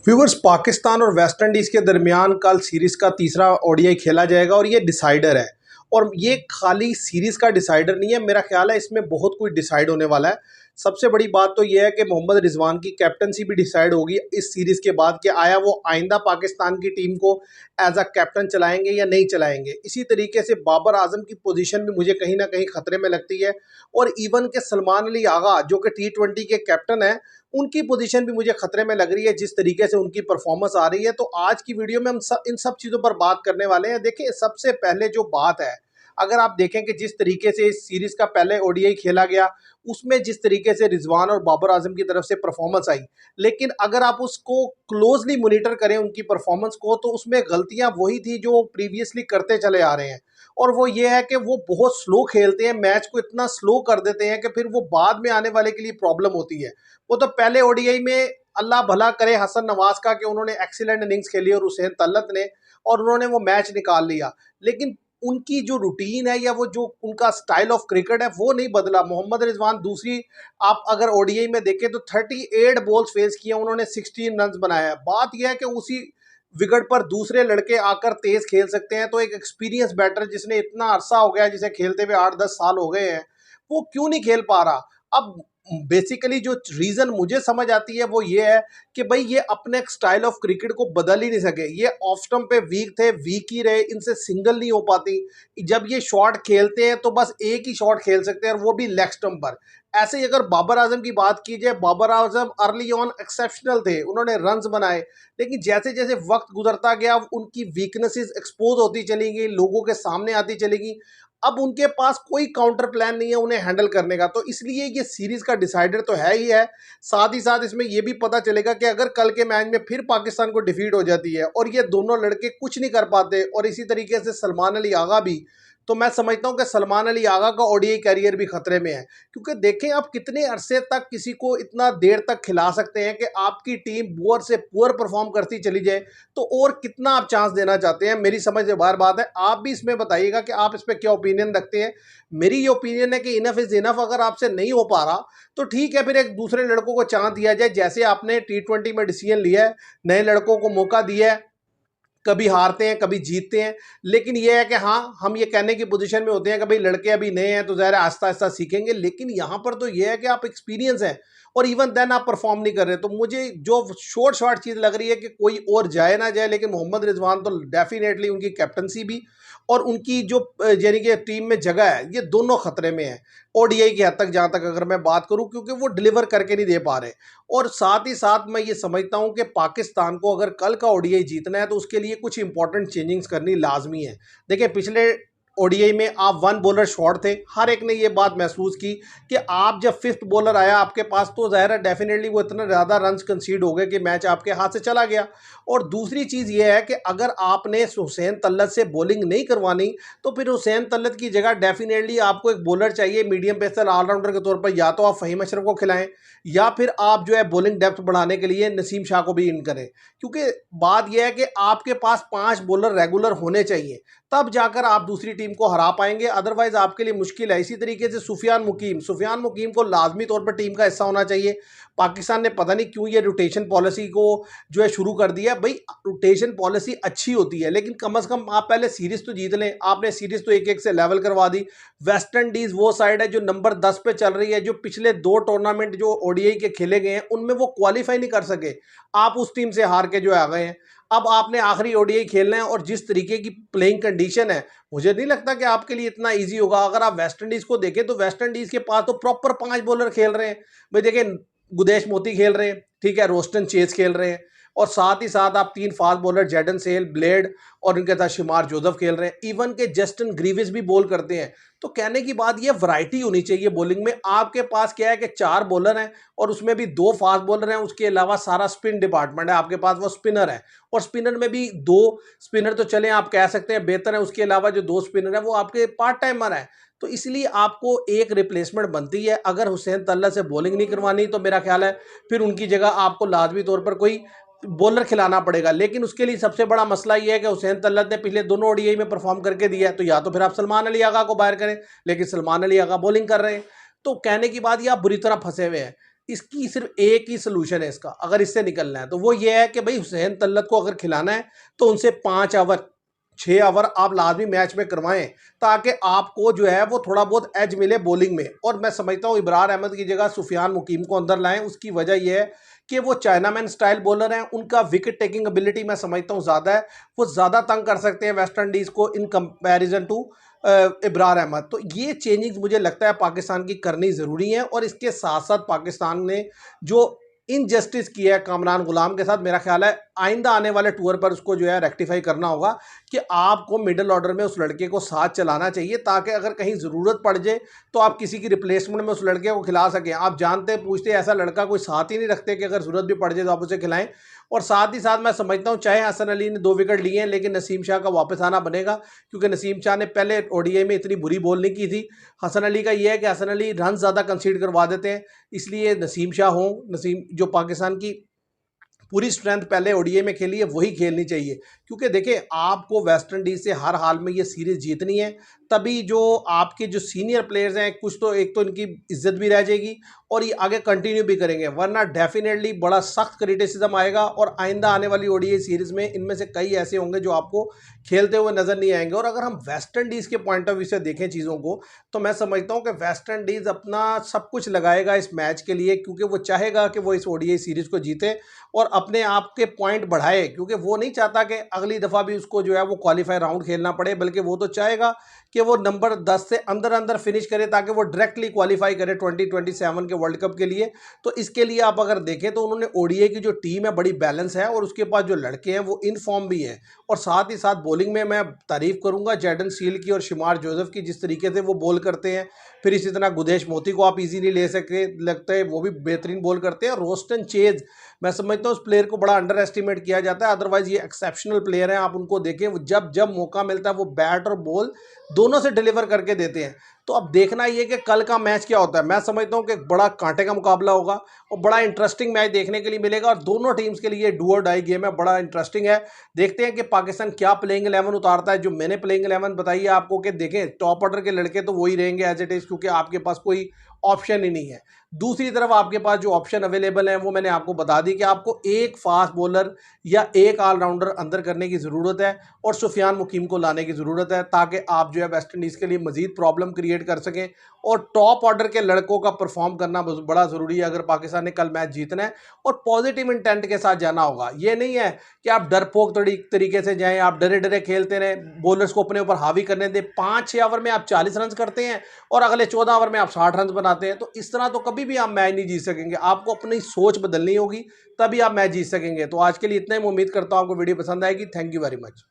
Viewers, Pakistan और West Indies के दरमियान कल सीरीज़ का तीसरा ओडीआई खेला जाएगा और ये डिसाइडर है। और ये खाली सीरीज़ का डिसाइडर नहीं है, मेरा ख्याल है इसमें बहुत कुछ डिसाइड होने वाला है। सबसे बड़ी बात तो ये है कि मोहम्मद रिजवान की कैप्टनसी भी डिसाइड होगी इस सीरीज़ के बाद कि आया वो आइंदा पाकिस्तान की टीम को एज अ कैप्टन चलाएंगे या नहीं चलाएंगे। इसी तरीके से बाबर आजम की पोजीशन भी मुझे कहीं ना कहीं खतरे में लगती है। और इवन के सलमान अली आगा जो कि T20 के कैप्टन है, उनकी पोजीशन भी मुझे खतरे में लग रही है जिस तरीके से उनकी परफॉर्मेंस आ रही है। तो आज की वीडियो में हम इन सब चीज़ों पर बात करने वाले हैं। देखिए, सबसे पहले जो बात है, अगर आप देखें कि जिस तरीके से इस सीरीज़ का पहले ओडीआई खेला गया, उसमें जिस तरीके से रिजवान और बाबर आजम की तरफ से परफॉर्मेंस आई, लेकिन अगर आप उसको क्लोजली मॉनिटर करें उनकी परफॉर्मेंस को, तो उसमें गलतियां वही थी जो प्रीवियसली करते चले आ रहे हैं। और वो ये है कि वो बहुत स्लो खेलते हैं, मैच को इतना स्लो कर देते हैं कि फिर वो बाद में आने वाले के लिए प्रॉब्लम होती है। वो तो पहले ओडीआई में अल्लाह भला करे हसन नवाज का कि उन्होंने एक्सीलेंट इनिंग्स खेली और हुसैन तल्लत ने, और उन्होंने वो मैच निकाल लिया। लेकिन उनकी जो रूटीन है या वो जो उनका स्टाइल ऑफ क्रिकेट है वो नहीं बदला। मोहम्मद रिजवान दूसरी, आप अगर ओडीआई में देखें तो 38 बॉल्स फेस किए, उन्होंने 16 रन बनाया है। बात यह है कि उसी विकेट पर दूसरे लड़के आकर तेज खेल सकते हैं, तो एक एक्सपीरियंस बैटर जिसने इतना अरसा हो गया, जिसे खेलते हुए 8-10 साल हो गए हैं, वो क्यों नहीं खेल पा रहा। अब बेसिकली जो रीज़न मुझे समझ आती है वो ये है कि भाई ये अपने स्टाइल ऑफ क्रिकेट को बदल ही नहीं सके। ये ऑफ स्टंप पे वीक थे, वीक ही रहे, इनसे सिंगल नहीं हो पाती। जब ये शॉट खेलते हैं तो बस एक ही शॉट खेल सकते हैं और वो भी लेग स्टंप पर। ऐसे ही अगर बाबर आजम की बात की जाए, Babar Azam early on exceptional थे, उन्होंने रन्स बनाए, लेकिन जैसे जैसे वक्त गुजरता गया उनकी वीकनेसेस एक्सपोज होती चली गई, लोगों के सामने आती चली गई। अब उनके पास कोई काउंटर प्लान नहीं है उन्हें हैंडल करने का, तो इसलिए ये सीरीज का डिसाइडर तो है ही है। साथ ही साथ इसमें ये भी पता चलेगा कि अगर कल के मैच में फिर पाकिस्तान को डिफीट हो जाती है और ये दोनों लड़के कुछ नहीं कर पाते, और इसी तरीके से सलमान अली आगा भी, तो मैं समझता हूं कि सलमान अली आगा का ओडीआई कैरियर भी खतरे में है। क्योंकि देखें, आप कितने अरसे तक किसी को इतना देर तक खिला सकते हैं कि आपकी टीम पुअर से पुअर परफॉर्म करती चली जाए, तो और कितना आप चांस देना चाहते हैं। मेरी समझ से बाहर बात है, आप भी इसमें बताइएगा कि आप इस पर क्या ओपिनियन रखते हैं। मेरी ये ओपिनियन है कि इनफ इज इनफ। अगर आपसे नहीं हो पा रहा तो ठीक है, फिर एक दूसरे लड़कों को चांस दिया जाए, जैसे आपने T20 में डिसीजन लिया है, नए लड़कों को मौका दिया है। कभी हारते हैं, कभी जीतते हैं, लेकिन यह है कि हाँ, हम ये कहने की पोजीशन में होते हैं कि भाई लड़के अभी नए हैं तो ज़ाहिर है आस्ता आस्ता सीखेंगे। लेकिन यहाँ पर तो यह है कि आप एक्सपीरियंस हैं और इवन देन आप परफॉर्म नहीं कर रहे। तो मुझे जो शॉर्ट चीज़ लग रही है कि कोई और जाए ना जाए, लेकिन मोहम्मद रिजवान तो डेफिनेटली, उनकी कैप्टनसी भी और उनकी जो यानी कि टीम में जगह है, ये दोनों खतरे में है ओडीआई की हद तक, जहाँ तक अगर मैं बात करूँ, क्योंकि वो डिलीवर करके नहीं दे पा रहे। और साथ ही साथ मैं ये समझता हूं कि पाकिस्तान को अगर कल का ओडीआई जीतना है तो उसके लिए कुछ इंपॉर्टेंट चेंजिंग्स करनी लाजमी है। देखिए, पिछले ओडीआई में आप वन बॉलर शॉर्ट थे, हर एक ने ये बात महसूस की कि आप जब फिफ्थ बॉलर आया आपके पास, तो ज़ाहिर है डेफिनेटली वो इतने ज़्यादा रन्स कंसीड हो गए कि मैच आपके हाथ से चला गया। और दूसरी चीज़ ये है कि अगर आपने हुसैन तल्लत से बॉलिंग नहीं करवानी, तो फिर हुसैन तल्लत की जगह डेफिनेटली आपको एक बॉलर चाहिए मीडियम पेसर ऑलराउंडर के तौर पर। या तो आप फ़हीम अशरफ को खिलाएं, या फिर आप जो है बॉलिंग डेप्थ बढ़ाने के लिए नसीम शाह को भी इन करें। क्योंकि बात यह है कि आपके पास 5 बॉलर रेगुलर होने चाहिए, तब जाकर आप दूसरी टीम को हरा पाएंगे, अदरवाइज आपके लिए मुश्किल है। इसी तरीके से सुफियान मुकीम को लाजमी तौर पर टीम का हिस्सा होना चाहिए। पाकिस्तान ने पता नहीं क्यों ये रोटेशन पॉलिसी को जो है शुरू कर दिया। भाई, रोटेशन पॉलिसी अच्छी होती है, लेकिन कम से कम आप पहले सीरीज तो जीत लें। आपने सीरीज तो 1-1 से लेवल करवा दी। वेस्ट इंडीज वो साइड है जो नंबर 10 पे चल रही है, जो पिछले 2 टूर्नामेंट जो ओडीआई के खेले गए हैं उनमें वो क्वालिफाई नहीं कर सके। आप उस टीम से हार के जो आ गए हैं। अब आपने आखिरी ओडीआई खेलना है, और जिस तरीके की प्लेइंग कंडीशन है, मुझे नहीं लगता कि आपके लिए इतना इजी होगा। अगर आप वेस्ट इंडीज को देखें तो वेस्ट इंडीज के पास तो प्रॉपर 5 बॉलर खेल रहे हैं। भाई देखिए, गुदेश मोती खेल रहे हैं, ठीक है, रोस्टन चेज खेल रहे हैं, और साथ ही साथ आप 3 फास्ट बॉलर जेडन सेल, ब्लेड और इनके साथ शुमार जोसेफ खेल रहे हैं। इवन के जस्टिन ग्रीविस भी बॉल करते हैं। तो कहने की बात, ये वैरायटी होनी चाहिए बॉलिंग में। आपके पास क्या है कि 4 बॉलर हैं और उसमें भी 2 फास्ट बॉलर हैं, उसके अलावा सारा स्पिन डिपार्टमेंट है आपके पास, वो स्पिनर है। और स्पिनर में भी 2 स्पिनर तो चले आप कह सकते हैं बेहतर है, उसके अलावा जो 2 स्पिनर है वो आपके पार्ट टाइमर है। तो इसलिए आपको एक रिप्लेसमेंट बनती है। अगर हुसैन तल्लत से बॉलिंग नहीं करवानी तो मेरा ख्याल है फिर उनकी जगह आपको लाजमी तौर पर कोई बॉलर खिलाना पड़ेगा। लेकिन उसके लिए सबसे बड़ा मसला यह है कि हुसैन तल्लत ने पिछले दोनों ओडीआई में परफॉर्म करके दिया है, तो या तो फिर आप सलमान अली आगा को बाहर करें, लेकिन सलमान अली आगा बॉलिंग कर रहे हैं। तो कहने की बात, ये आप बुरी तरह फंसे हुए हैं। इसकी सिर्फ एक ही सोल्यूशन है इसका, अगर इससे निकलना है तो वो ये है कि भाई हुसैन तल्लत को अगर खिलाना है तो उनसे 5 ओवर 6 ओवर आप लाजमी मैच में करवाएं, ताकि आपको जो है वो थोड़ा बहुत एज मिले बॉलिंग में। और मैं समझता हूँ इब्रार अहमद की जगह सुफियान मुकीम को अंदर लाएं। उसकी वजह यह है कि वो चाइनामैन स्टाइल बॉलर हैं, उनका विकेट टेकिंग एबिलिटी मैं समझता हूँ ज़्यादा है, वो ज़्यादा तंग कर सकते हैं वेस्ट इंडीज़ को in comparison to Ibrar Ahmed. तो ये चेंजिंग्स मुझे लगता है पाकिस्तान की करनी ज़रूरी है। और इसके साथ साथ पाकिस्तान ने जो इनजस्टिस किया है कामरान गुलाम के साथ, मेरा ख्याल है आइंदा आने वाले टूर पर उसको जो है रेक्टिफाई करना होगा कि आपको मिडिल ऑर्डर में उस लड़के को साथ चलाना चाहिए, ताकि अगर कहीं ज़रूरत पड़ जाए तो आप किसी की रिप्लेसमेंट में उस लड़के को खिला सकें। आप जानते पूछते ऐसा लड़का कोई साथ ही नहीं रखते कि अगर ज़रूरत भी पड़ जाए तो आप उसे खिलाएं। और साथ ही साथ मैं समझता हूं चाहे हसन अली ने 2 विकेट लिए हैं, लेकिन नसीम शाह का वापस आना बनेगा, क्योंकि नसीम शाह ने पहले ओडीआई में इतनी बुरी बॉल नहीं की थी। हसन अली का ये है कि हसन अली रन ज़्यादा कंसीड करवा देते हैं, इसलिए नसीम शाह हो, नसीम जो पाकिस्तान की पूरी स्ट्रेंथ पहले ओडीआई में खेली है वही खेलनी चाहिए। क्योंकि देखिए आपको वेस्ट इंडीज़ से हर हाल में ये सीरीज़ जीतनी है, तभी जो आपके जो सीनियर प्लेयर्स हैं कुछ तो एक तो इनकी इज्जत भी रह जाएगी और ये आगे कंटिन्यू भी करेंगे, वरना डेफिनेटली बड़ा सख्त क्रिटिसिज्म आएगा। और आइंदा आने वाली ओडीआई सीरीज़ में इनमें से कई ऐसे होंगे जो आपको खेलते हुए नज़र नहीं आएंगे। और अगर हम वेस्ट इंडीज़ के पॉइंट ऑफ व्यू से देखें चीज़ों को, तो मैं समझता हूँ कि वेस्ट इंडीज़ अपना सब कुछ लगाएगा इस मैच के लिए, क्योंकि वो चाहेगा कि वो इस ओडीआई सीरीज़ को जीते और अपने आप के पॉइंट बढ़ाए, क्योंकि वो नहीं चाहता कि अगली दफ़ा भी उसको जो है वो क्वालिफाई राउंड खेलना पड़े, बल्कि वो तो चाहेगा कि वो नंबर 10 से अंदर अंदर फिनिश करे, ताकि वो डायरेक्टली क्वालिफाई करे 2027 के वर्ल्ड कप के लिए। तो इसके लिए आप अगर देखें तो उन्होंने ओडीआई की जो टीम है बड़ी बैलेंस है, और उसके पास जो लड़के हैं वो इन फॉर्म भी हैं। और साथ ही साथ बॉलिंग में मैं तारीफ़ करूंगा जैडन सील की और शिमार जोसेफ की, जिस तरीके से वो बॉल करते हैं। फिर इसी तरह गुदेश मोती को आप इजीली ले सके लगता है, वो भी बेहतरीन बॉल करते हैं। रोस्टन चेज मैं समझता हूँ उस प्लेयर को बड़ा अंडर एस्टिमेट किया जाता है, अदरवाइज ये एक्सेप्शनल प्लेयर हैं। आप उनको देखें, जब जब मौका मिलता है वो बैट और बॉल दोनों से डिलीवर करके देते हैं। तो अब देखना ये कि कल का मैच क्या होता है। मैं समझता हूँ कि बड़ा कांटे का मुकाबला होगा और बड़ा इंटरेस्टिंग मैच देखने के लिए मिलेगा, और दोनों टीम्स के लिए डू और डाई गेम है, बड़ा इंटरेस्टिंग है। देखते हैं कि पाकिस्तान क्या प्लेइंग 11 उतारता है। जो मैंने प्लेइंग 11 बताई है आपको कि देखें टॉप ऑर्डर के लड़के तो वही रहेंगे एज इट इज़, क्योंकि आपके पास कोई ऑप्शन ही नहीं है। दूसरी तरफ आपके पास जो ऑप्शन अवेलेबल है वो मैंने आपको बता दी कि आपको एक फास्ट बॉलर या एक ऑलराउंडर अंदर करने की ज़रूरत है और सुफियान मुकीम को लाने की ज़रूरत है, ताकि आप जो है वेस्ट इंडीज़ के लिए मजीद प्रॉब्लम क्रिएट कर सकें। और टॉप ऑर्डर के लड़कों का परफॉर्म करना बड़ा ज़रूरी है अगर पाकिस्तान ने कल मैच जीतना है, और पॉजिटिव इंटेंट के साथ जाना होगा। ये नहीं है कि आप डरपोक तरीके से जाएं, आप डरे डरे खेलते रहें, बॉलर्स को अपने ऊपर हावी करने दें। 5-6 ओवर में आप 40 रन करते हैं और अगले 14 ओवर में आप 60 रन बनाते हैं, तो इस तरह तो कभी भी आप मैच नहीं जीत सकेंगे। आपको अपनी सोच बदलनी होगी, तभी आप मैच जीत सकेंगे। तो आज के लिए इतना ही, उम्मीद करता हूँ आपको वीडियो पसंद आएगी। Thank you very much.